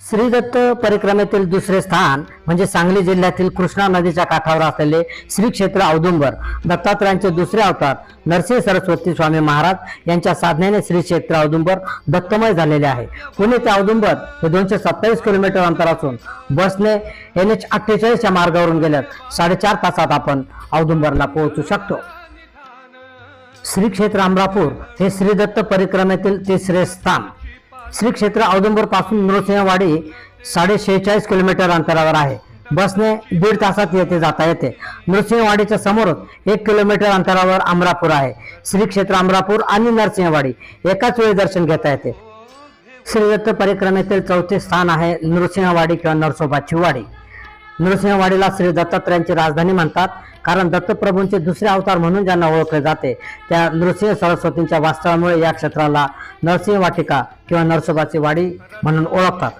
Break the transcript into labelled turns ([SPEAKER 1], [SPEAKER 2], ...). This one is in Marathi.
[SPEAKER 1] श्री दत्त परिक्रमेतील दुसरे स्थान म्हणजे सांगली जिल्ह्यातील कृष्णा नदीच्या काठावर असलेले श्री क्षेत्र औदुंबर. दत्तात्रयांचे दुसरे अवतार नरसिंह सरस्वती स्वामी महाराज यांच्या साधनेने श्री क्षेत्र औदुंबर दत्तमय झालेले आहे. पुणे ते औदुंबर हे 227 किलोमीटर अंतर असून बसने NH48 च्या मार्गावरून गेल्यास 4.5 तासात आपण औदुंबरला पोहोचू शकतो. श्री क्षेत्र अमरापूर हे श्री दत्त परिक्रमेतील तिसरे स्थान. श्री क्षेत्र औदुंबर पासून नृसिंहवाडी 46.5 किलोमीटर अंतरावर आहे. बसने 1.5 तासात येथे जाता येते. नृसिंहवाडीच्या समोरच 1 किलोमीटर अंतरावर अमरापूर आहे. श्री क्षेत्र अमरापूर आणि नरसिंहवाडी एकाच वेळी दर्शन घेता येते. श्री दत्त परिक्रमेतील चौथे स्थान आहे नृसिंहवाडी किंवा नरसोबाची वाडी. नृसिंहवाडीला श्री दत्तात्रयांची राजधानी म्हणतात, कारण दत्तप्रभूंचे दुसरे अवतार म्हणून ज्यांना ओळखले जाते त्या नृसिंह सरस्वतींच्या वास्तव्यामुळे या क्षेत्राला नरसिंह वाटिका किंवा नरसोबाची वाडी म्हणून ओळखतात.